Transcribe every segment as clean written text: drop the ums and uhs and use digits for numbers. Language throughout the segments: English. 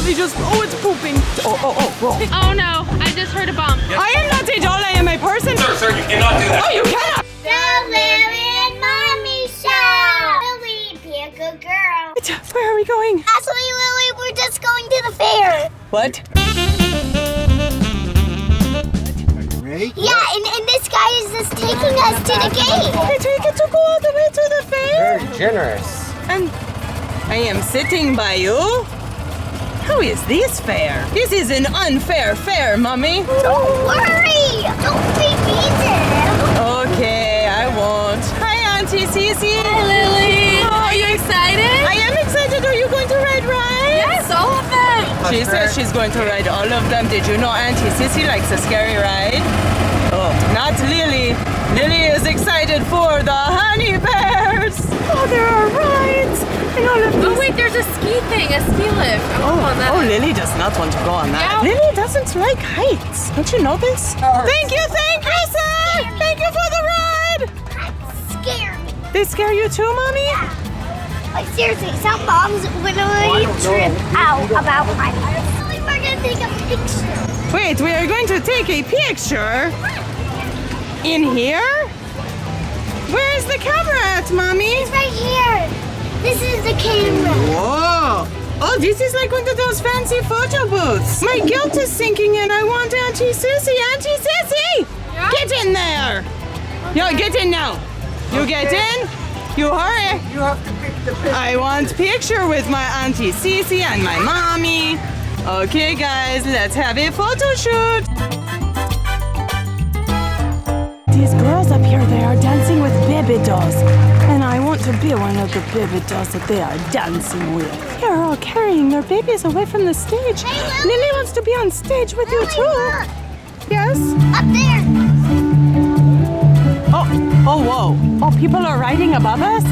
Lily just, oh, it's pooping. Oh. Oh no, I just heard a bump. Yes. I am not a doll, I am a person. Sir, you cannot do that. Oh, you cannot. The Lilly and Mommy Show. Lily, be a good girl. Where are we going? Actually, Lily, we're just going to the fair. What? Ready? Yeah, and this guy is just taking us to the gate. Wait, we get to go all the way to the fair? Very generous. And I am sitting by you? How is this fair? This is an unfair fair, Mommy. Don't worry. Don't be mean to him. Okay, I won't. Hi, Auntie Cece. Hi, Lily. Oh, are you excited? I am excited. Are you going to ride rides? Yes, all of them. She says she's going to ride all of them. Did you know Auntie Cece likes a scary ride? Oh, not Lily. Lily is excited for the honey bears. Oh, there are rides and all of these. Oh wait, there's a ski thing, a ski lift. I want to go on that. Oh, Lily does not want to go on that. Yeah. Lily doesn't like heights. Don't you know this? Thank you, sir. Thank you for the ride. Scare me. They scare you too, Mommy? Like, seriously, some moms literally trip out about my life. We're going to take a picture. Wait, we are going to take a picture in here? Where is the camera at, Mommy? It's right here. This is the camera. Whoa! Oh, this is like one of those fancy photo booths. My guilt is sinking in. I want Auntie Sissy. Auntie Sissy! Yeah? Get in there! Yo, get in now. You get in. You hurry. You have to pick the picture. I want picture with my Auntie Cece and my mommy. Okay, guys, let's have a photo shoot. These girls up here, they are dancing with baby dolls. And I want to be one of the baby dolls that they are dancing with. They're all carrying their babies away from the stage. Hey, Lily wants to be on stage with you too. Look, Yes? up there. Oh, whoa. Oh, people are riding above us?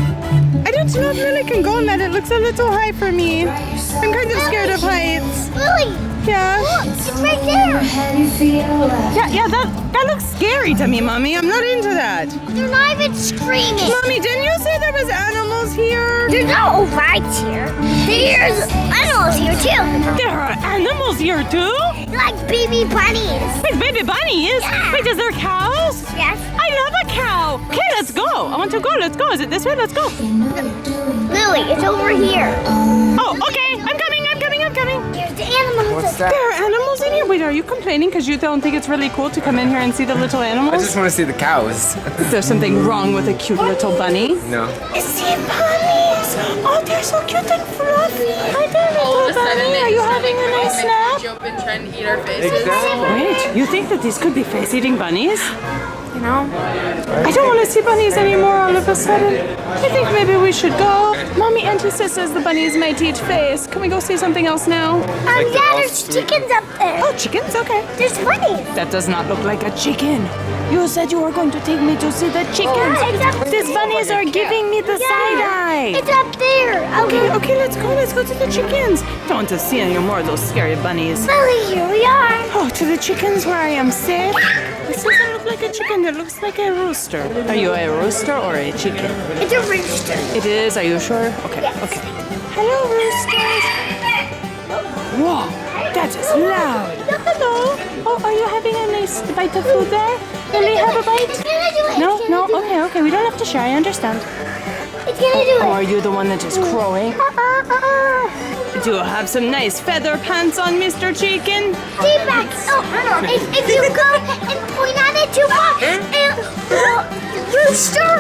I don't know if Lily can go on that. It looks a little high for me. I'm kind of scared of heights. Lily, Yeah. look, it's right there. Yeah, that looks scary to me, Mommy. I'm not into that. They're not even screaming. Mommy, didn't you say there was animals here? There's no rides here. There's animals here too. There are animals here too? Like baby bunnies. Wait, baby bunnies? Yeah. Wait, is there cows? Yes. I love a cow. Okay, let's go. I want to go. Let's go. Is it this way? Let's go. Lily, it's over here. Oh, okay. I'm coming. There's the animals. What's that? There are animals in here? Wait, are you complaining because you don't think it's really cool to come in here and see the little I animals? just want to see the cows. Is there something wrong with a cute little bunny? No. It's the bunnies! Oh, they're so cute and fluffy. Hi there, All of little a sudden, bunny. they Are you just having a like nice make nap? Jump and try and eat our faces. Exactly. Wait, you think that these could be face-eating bunnies? You know? I don't want to see bunnies anymore all of a sudden. I think maybe we should go. Mommy Auntie Sis says the bunnies might eat face. Can we go see something else now? Yeah, there's chickens up there. Oh, chickens? Okay. There's bunnies. That does not look like a chicken. You said you were going to take me to see the chickens. Yeah, it's up These bunnies are giving me the side eye. It's up there. Okay, let's go. Let's go to the chickens. Don't want to see any more of those scary bunnies. Lily, here we are. Oh, to the chickens where I am safe. This doesn't look like a chicken. It looks like a rooster. Are you a rooster or a chicken? It's a rooster. It is. Are you sure? Okay. Yes. Okay. Hello, roosters. Whoa, that is loud. Hello. Oh, are you having a nice bite of food there? Lily, have a bite? It's gonna do it. No, It's gonna do it. okay. We don't have to share. I understand. It's gonna do Oh, it. are you the one that is crowing? Do you have some nice feather pants on, Mr. Chicken? Feedback. Oh, if you go and point at it too far, rooster,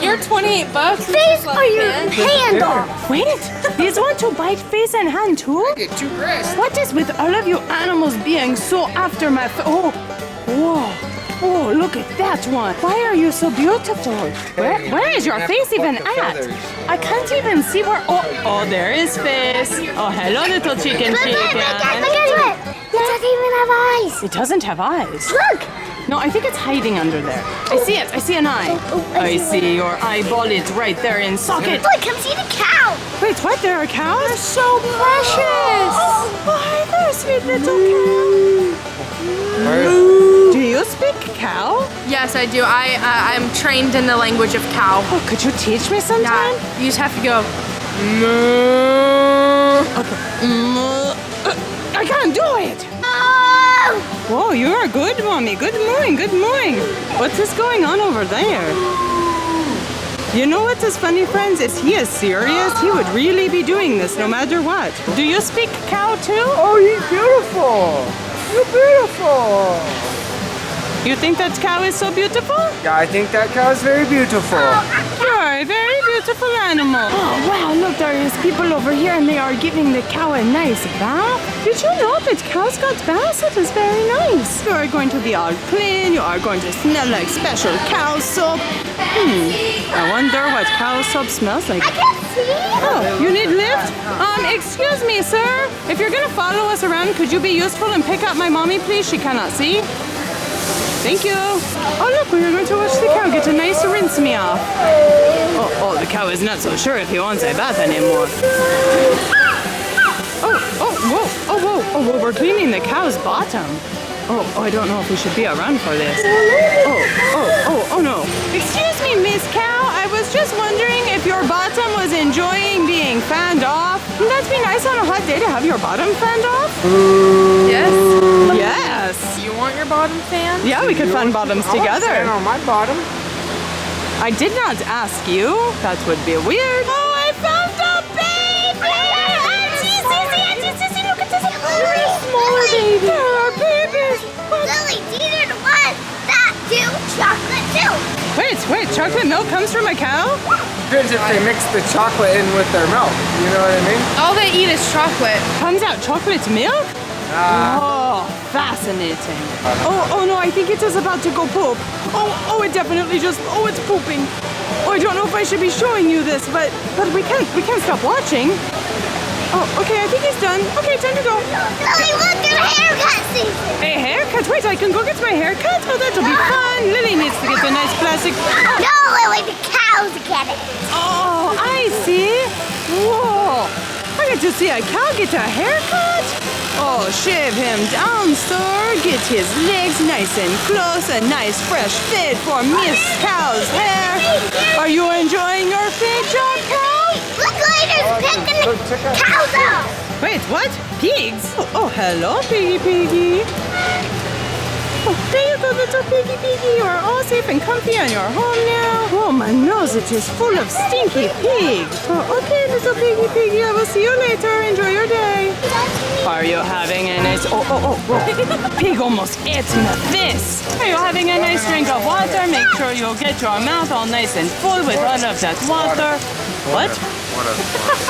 You're $28. face or your hand off. Wait, these want to bite face and hand too? Get too gross. What is with all of you animals being so after my Oh, whoa. Oh, look at that one. Why are you so beautiful? Where is your face even at? I can't even see where. Oh, there is face. Oh, hello, little chicken. Look at it. It doesn't even have eyes. It doesn't have eyes. Look. No, I think it's hiding under there. I see it. I see an eye. I see your eyeball. It's right there in socket. Look, come see the cow. Wait, what? There are cows? They're so precious. Oh, hi there, sweet little cow. Do you speak cow? Yes, I do. I'm trained in the language of cow. Oh, could you teach me sometime? Yeah, you just have to go. I can't do it. Oh! Whoa, you are good, Mommy. Good morning, good morning. What's this going on over there? You know what's his funny, friends? Is he is serious? He would really be doing this no matter what. Do you speak cow too? Oh, he's beautiful. You're beautiful. You think that cow is so beautiful? Yeah, I think that cow is very beautiful. You're a very beautiful animal. Oh, wow, look, there is people over here and they are giving the cow a nice bath. Did you know that cows got baths? It is very nice. You are going to be all clean. You are going to smell like special cow soap. I wonder what cow soap smells like. I can't see. Oh, you need lift? Excuse me, sir. If you're gonna follow us around, could you be useful and pick up my mommy, please? She cannot see. Thank you. Oh, look, we are going to watch the cow get a nice rinse me off. Oh, the cow is not so sure if he wants a bath anymore. Oh, we're cleaning the cow's bottom. Oh, I don't know if we should be around for this. Oh, no. Excuse me, Miss Cow. I was just wondering if your bottom was enjoying being fanned off. Wouldn't that be nice on a hot day to have your bottom fanned off? Yes. Yes. You want your bottom fan? Yeah, we could fan bottoms together. On my bottom. I did not ask you. That would be weird. Oh, I found a baby! Auntie, look at this. You're a smaller baby. There are babies. Lily, do you want that too? Chocolate milk. Wait, chocolate milk comes from a cow? Depends if they mix the chocolate in with their milk. You know what I mean? All they eat is chocolate. Comes out chocolate milk? Oh, fascinating. Oh no, I think it is about to go poop. Oh, it definitely just, it's pooping. Oh, I don't know if I should be showing you this, but we can't stop watching. Oh, okay, I think he's done. Okay, time to go. Lily, look, your haircut season. A haircut? Wait, I can go get my haircut? Oh, that'll be fun. Lily needs to get a nice plastic. No, Lily, the cows get it. Oh, I see. Whoa. I get to see a cow get a haircut. Oh, shave him down, sir. Get his legs nice and close. A nice fresh fade for Miss Cow's hair. Are you enjoying your fade job, cow? Look, Later's picking the cows up. Wait, what? Pigs? Oh, hello, piggy. Oh, there you go, little piggy. You are all safe and comfy on your home now. Oh, my nose, it is full of stinky pigs. Oh, okay, little piggy. I will see you later. Enjoy your day. Are you having a nice... Oh, pig almost ate my fist. Are you having a nice drink of water? Make sure you get your mouth all nice and full with all of that water. What?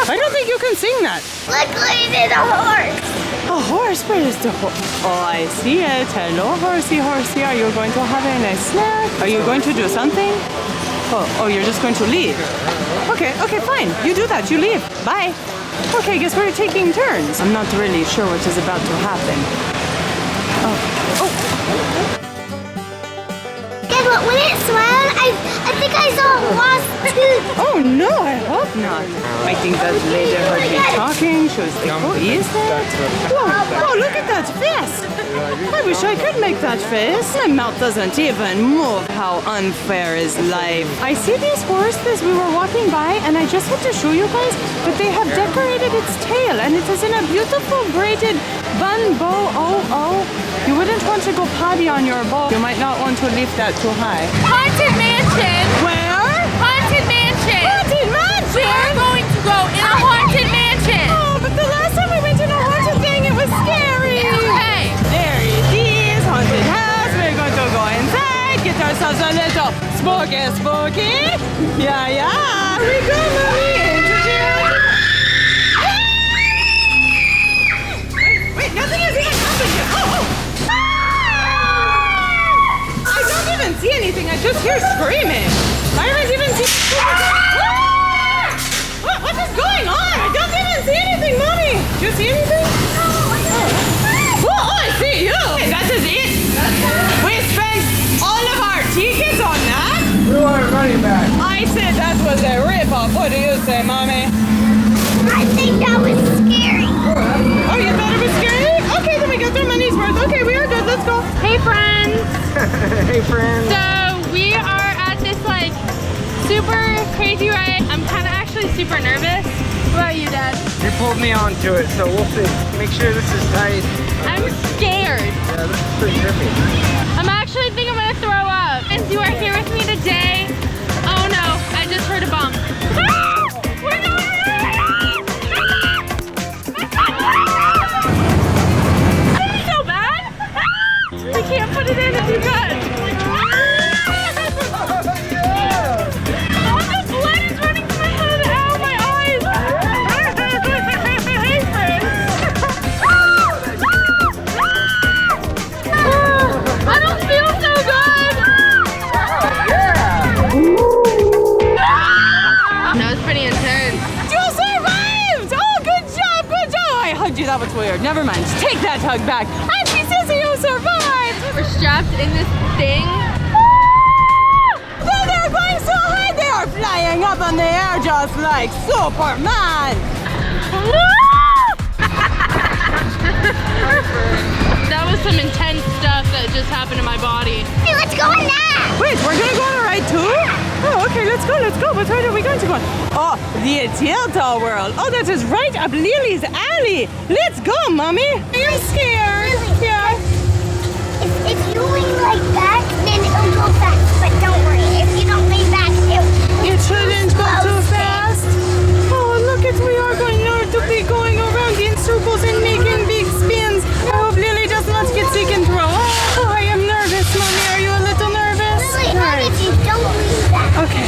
I don't think you can sing that. Look, Later, the horse. A horse? Where is the horse? Oh, I see it. Hello, horsey. Are you going to have a nice snack? Are you going to do something? Oh, you're just going to leave. Okay, fine. You do that. You leave. Bye. Okay, guess we're taking turns. I'm not really sure what is about to happen. Yeah, but when it swam, I think I saw a lost tooth. Oh no, I hope not. I think that lady heard me talking. She was like, who is that? Whoa, look at that face. I wish I could make that face. My mouth doesn't even move. How unfair is life. I see these horses we were walking by and I just had to show you guys, but they have decorated its tail and it is in a beautiful braided bun bow. Oh. You wouldn't want to go potty on your bow. You might not want to lift that too high. Haunted mansion. Where? Haunted mansion. Haunted mansion? We are going to go in a haunted mansion. Oh, but the last time we went in a haunted thing, it was scary. Okay. There it is, haunted house. We're going to go inside, get ourselves a little spooky. Yeah. We go, Mommy. Wait, nothing is even happening yet. Oh. I don't even see anything. I just hear screaming. I haven't even seen... What is going on? I don't even see anything, Mommy. Do you see anything? Oh, I see you. Hey, that is it. We spent all of our tickets on that. We want money back. I said that was a rip-off. What do you say, Mommy? I think that was scary. Oh, you thought it was scary? Okay, then we got our money's worth. Okay, we are good. Let's go. Hey, friends. Hey, friend. So we are at this super crazy ride. I'm kind of actually super nervous. What about you, Dad? You pulled me onto it, so we'll see. Make sure this is tight. I'm scared. Yeah, this is pretty trippy. I'm actually think I'm gonna throw up. And you are here with me today. Oh no, I just heard a bump. Ah! We're going! This is so bad. I can't put it in if you cut. That was weird. Never mind. Take that hug back. Auntie Sissy, you survived! We're strapped in this thing. They're going so high. They are flying up in the air just like Superman. That was some intense stuff that just happened to my body. Hey, let's go on that. Wait, we're gonna go on a ride too? Oh, okay, let's go, let's go. What ride are we going to go on? Oh, the Tilta World. Oh, that is right up Lilly's alley. Let's go, Mommy. I'm scared. Really? Yeah. If you lean like that, then it'll go fast. But don't worry, if you don't lean back, It shouldn't go too fast. Oh, look at we are going to be going around in circles and making big spins. I hope Lilly does not get sick and throw. Oh, I am nervous, Mommy. Are you a little nervous? Lily, All right. if you don't lean back. Okay.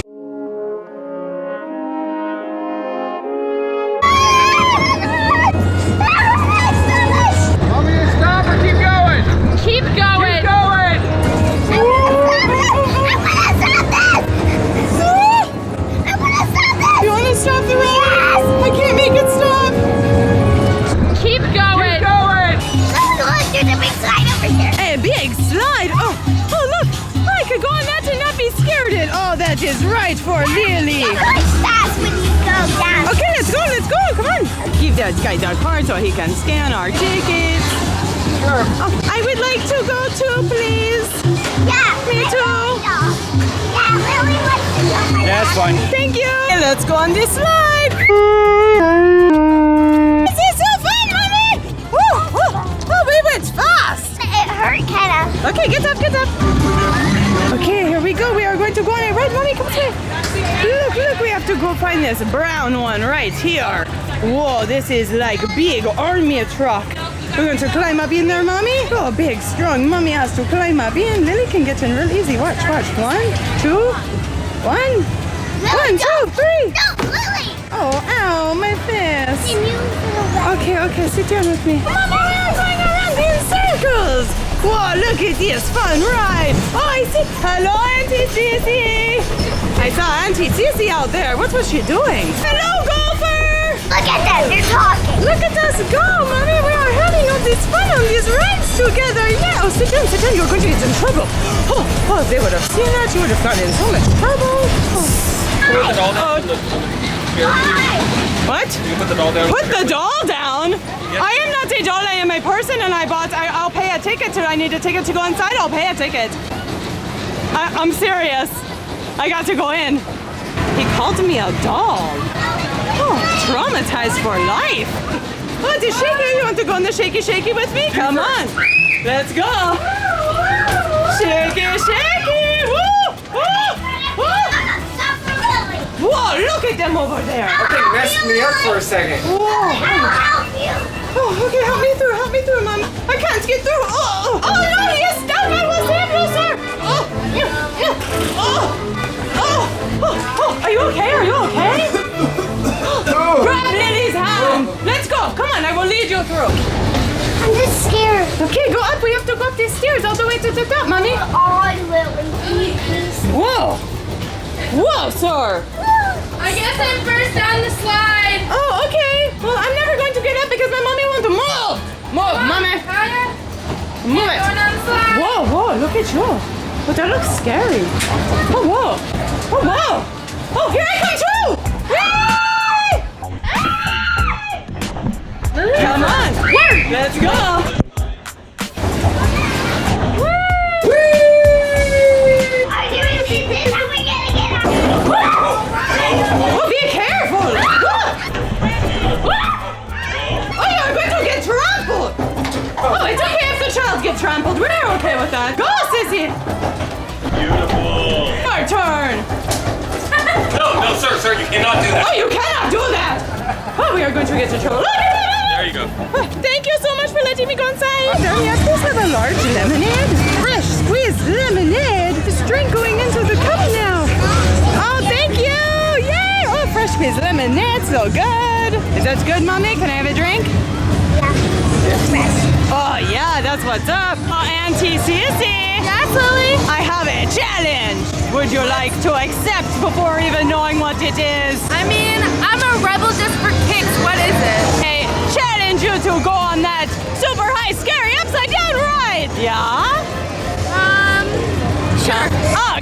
Want me to stop or keep going? Keep going. Keep going! You want to stop the ride? I can't make it stop. Keep going. Keep going! There's a big slide over here. A big slide. Oh, look. I could go on that and not be scared. Oh, that is right for Lilly. It's really fast when you go down. Okay, let's go. Come on. Give that guy that card so he can scan our tickets. Sure. Oh, I would like to go too, please. Yeah, Me too. Yeah, Lily wants to go. Yeah, it's fine. Thank you. Let's go on this slide. This is so fun, Mommy. Oh, we went fast. It hurt, kind of. Okay, get up. Okay, here we go. We are going to go on a ride. Mommy, come here. Look, we have to go find this brown one right here. Whoa, this is like big army truck. We're going to climb up in there, Mommy. Oh, big, strong. Mommy has to climb up in. Lily can get in real easy. Watch. 1, 2, 1. Lily, 1, 2, 3. No, Lily. Oh, ow, my face. Can you feel that? Okay, sit down with me. Mama, we are going around in circles. Whoa, look at this fun ride. Oh, I see. Hello, Auntie Sissy. I saw Auntie Sissy out there. What was she doing? Hello, golfer. Look at them, they're talking. Look at us go, Mommy. We are having all this fun on these rides together. Yeah. Oh, sit down. You're going to get in trouble. Oh, if they would have seen that, you would have gotten in so much trouble. Put the doll down. What? You put the doll down. Put the doll down? I am not a doll, I am a person, and I'll pay a ticket I need a ticket to go inside, I'll pay a ticket. I'm serious. I got to go in. He called me a doll. Oh, traumatized for life. Oh, the shaky, you want to go on the shaky with me? Come on. Let's go. Shaky. Woo! Whoa, look at them over there. Okay, messed me up for a second. Whoa. Oh, okay, help me through, Mom. I can't get through. Oh, no, yes, stop. I will save you, sir. Are you okay? Grab Lily's hand. Let's go. Come on, I will lead you through. I'm just scared. Okay, go up. We have to go up these stairs all the way to the top, Mommy. On, Lily, please. Whoa, sir. I guess I'm first down the slide. Oh, okay. Well, I'm never going to get up because my mommy wants to move. Move, Mommy. Kaia, Move it. going down the slide. Whoa, look at you. Oh, that looks scary. Oh, whoa. Oh, here I come too. Yay! Come on. Let's go. Are you ready to see this? How are we gonna get out? Oh, be careful. cannot do that. Oh, you cannot do that! Oh, we are going to get into trouble. Look at that! There you go. Thank you so much for letting me go inside. Yes, please have a large lemonade. Fresh squeezed lemonade. This drink going into the cup now. Oh, thank you! Yay! Oh, fresh squeezed lemonade, so good. Is that good, Mommy? Can I have a drink? Oh, yeah, that's what's up. Oh, Auntie Sissy. Yes, Lily? I have a challenge. Would you like to accept before even knowing what it is? I mean, I'm a rebel just for kicks. What is it? I challenge you to go on that super high, scary, upside down ride. Yeah? Sure.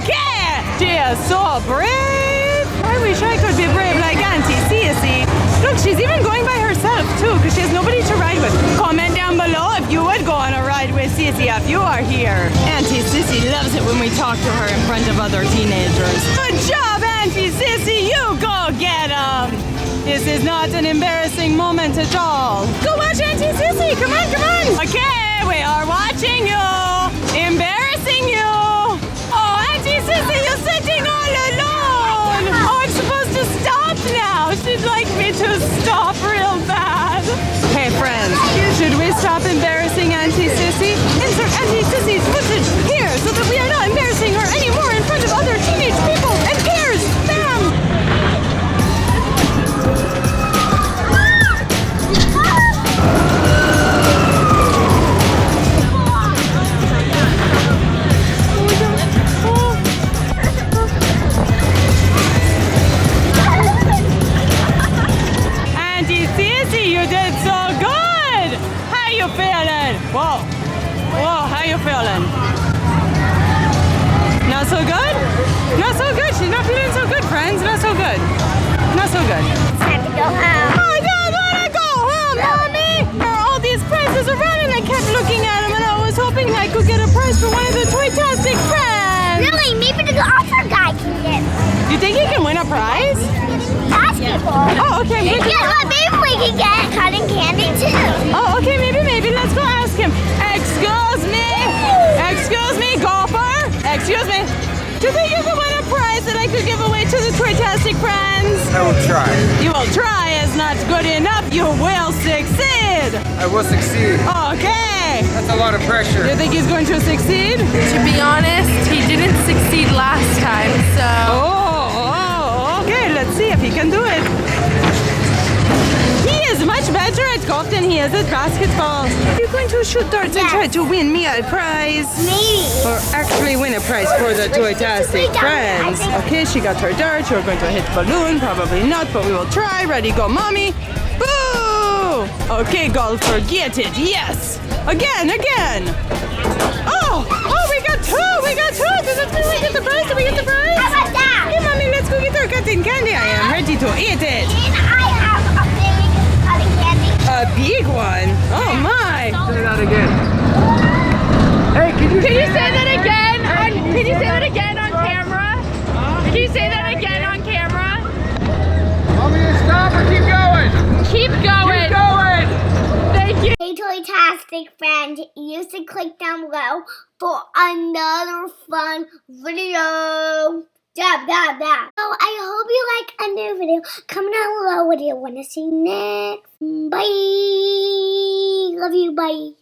Okay. She is so brave. I wish I could be brave like Auntie Sissy. Look, she's even going by herself too, because she has nobody to ride with. Comment down below if you would go on a ride with Sissy if you are here. Auntie Sissy loves it when we talk to her in front of other teenagers. Good job, Auntie Sissy. You go get 'em. This is not an embarrassing moment at all. Go watch Auntie Sissy. Come on, come on. Okay, we are watching you. Embarrassing you. Oh, Auntie Sissy, you're sitting all alone. Oh, I'm supposed to stop now. She'd like me to stop real bad. Hey, friends, should we stop embarrassing Auntie Sissy? Insert Auntie Sissy's footage here so that we are not embarrassing her anymore in front of other teenage people and peers. Bam! Auntie Sissy, you did so good! How you feeling? Whoa. Whoa, how you feeling? Not so good? Not so good. She's not feeling so good, friends. Not so good. Not so good. It's time to go home. I don't want to go home, Mommy! There are all these prizes around and I kept looking at them and I was hoping I could get a prize for one of the Toytastic friends. Really, maybe the golfer guy can get You think he can win a prize? basketball. Oh, okay. I'm Guess thinking. what? Maybe we can get cotton candy too. Oh, okay, maybe. Let's go ask him. Excuse me, golfer. Excuse me. Do you think you can win a prize that I could give away to the Toytastic friends? I will try. You will try is not good enough. You will succeed. I will succeed. Okay. That's a lot of pressure. You think he's going to succeed? To be honest, he didn't succeed last time, so... Oh, okay. Let's see if he can do it. He is much better at golf than he is at basketball. You're going to shoot darts and try to win me a prize. Maybe. Or actually win a prize for the Toytastic friends. Okay, she got her dart. You're going to hit balloon. Probably not, but we will try. Ready, go, Mommy. Boo! Okay, golfer, get it. Yes. Again. Oh, we got two. Does that mean we get the prize? Did we get the prize? How about that? Hey, Mommy, let's go get our cotton candy. I am ready to eat it. And I have a big cotton candy. A big one. Oh, my. Say that again. Hey, can you Can you say that again? Can you say that again on camera? Can you say that again on camera? Want me to stop or keep going? Keep going. Keep going. Thank you. Hey, Toytastic friend, use the click down below for another fun video. Dab. So I hope you like a new video. Comment down below what you want to see next. Bye. Love you. Bye.